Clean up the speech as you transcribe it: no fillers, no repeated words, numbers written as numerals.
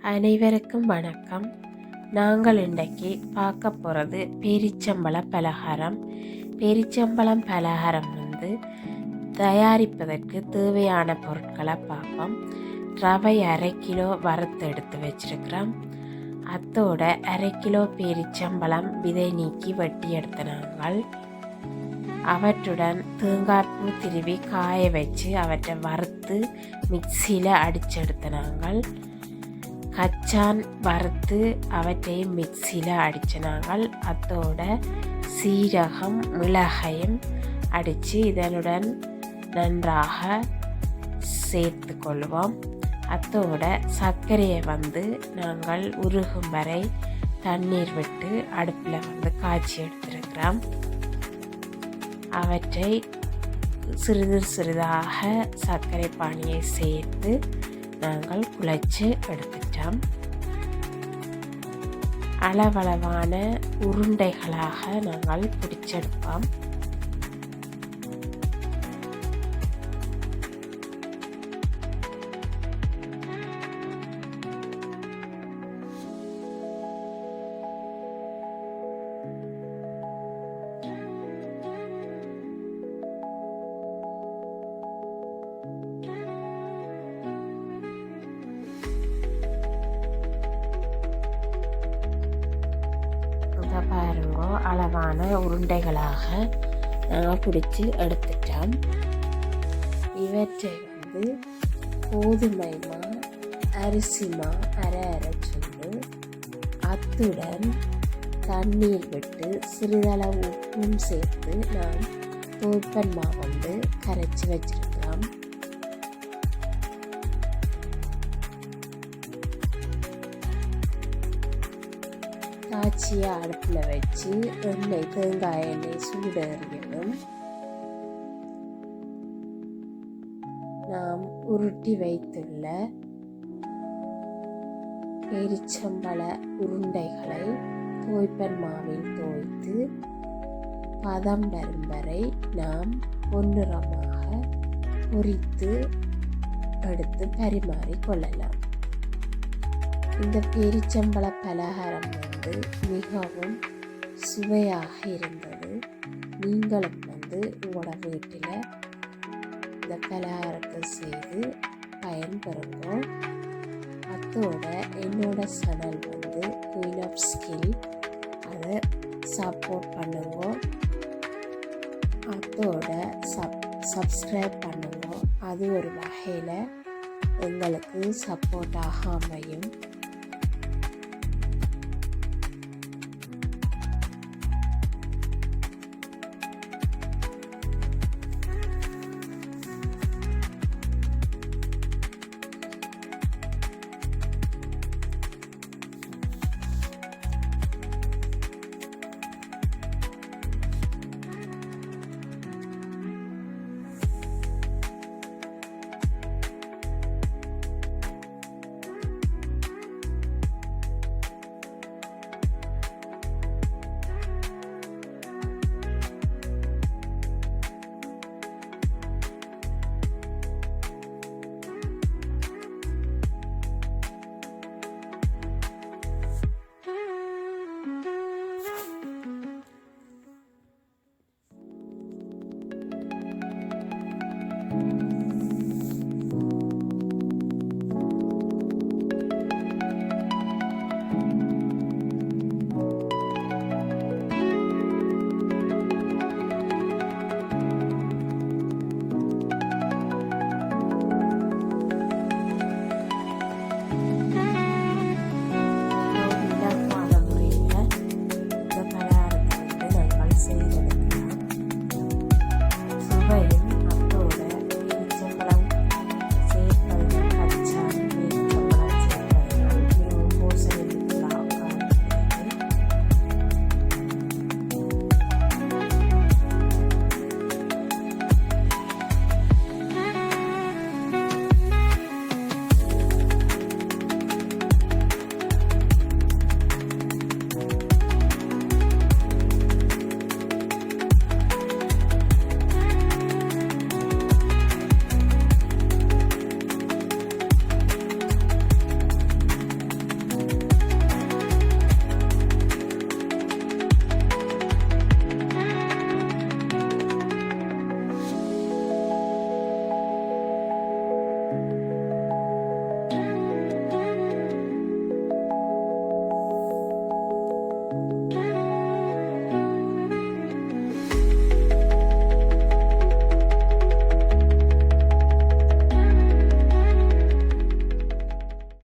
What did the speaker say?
அனைவருக்கும் வணக்கம். நாங்கள் இன்றைக்கு பார்க்க போகிறது பேரிச்சம்பழ பலகாரம். பேரிச்சம்பழம் பலகாரம் தயாரிப்பதற்கு தேவையான பொருட்களை பார்ப்போம். ரவை 1/2 கிலோ வறுத்து எடுத்து வச்சிருக்கிறோம். அத்தோட 1/2 கிலோ பேரிச்சம்பழம் விதை நீக்கி வெட்டி எடுத்த நாங்கள். அவற்றுடன் தேங்காய் பூ திருவி காய வச்சு அவற்றை வறுத்து மிக்சியில் அடிச்செடுத்த நாங்கள். கச்சான் வறுத்து அவற்றையும் மிக்சியில் அடித்த நாங்கள். அத்தோட சீரகம் மிளகையும் அடித்து இதனுடன் நன்றாக சேர்த்து கொள்வோம். அத்தோட சர்க்கரையை நாங்கள் உருகும் வரை தண்ணீர் விட்டு அடுப்பில் காய்ச்சி எடுத்திருக்கிறோம். அவற்றை சிறிது சிறிதாக சர்க்கரை பானியை சேர்த்து நாங்கள் குழைச்சி எடுத்துட்டோம். அளவளவான உருண்டைகளாக நாங்கள் பிடிச்செடுப்போம். பாருங்க, அளவான உருண்டைகளாக நாங்கள் பிடிச்சி எடுத்துட்டோம். இவற்றை கோதுமை மா, அரிசி மா அரை சொல்லு அத்துடன் தண்ணீர் விட்டு சிறிதளவு உப்பும் சேர்த்து நான் தோய்ப்பன் மா கரைச்சி வச்சிருக்கிறோம். காய்ச்சியை அடுப்பில் வச்சு தேங்காய் எண்ணெய் சூடறியணும். நாம் உருட்டி வைத்துள்ள பேரிச்சம்பழ உருண்டைகளை தோய்ப்பன் மாவில் தோய்த்து பதம் வரும் வரை நாம் பொன்னிறமாக பொரித்து எடுத்து பரிமாறி கொள்ளலாம். இந்த பேரிச்சம்பழ பலகாரம் மிகவும் சுவையாக இருந்தது. நீங்களும் உங்களோட வீட்டில் இந்த பலகாரத்தை செய்து பயன்பெறுங்க. அத்தோட என்னோட சேனல் குயின் ஆஃப் ஸ்கில், அதை சப்போர்ட் பண்ணுங்க. அத்தோட சப்ஸ்கிரைப் பண்ணுங்க. அது ஒரு வகையில் எங்களுக்கு சப்போர்ட்டாக அமையும்.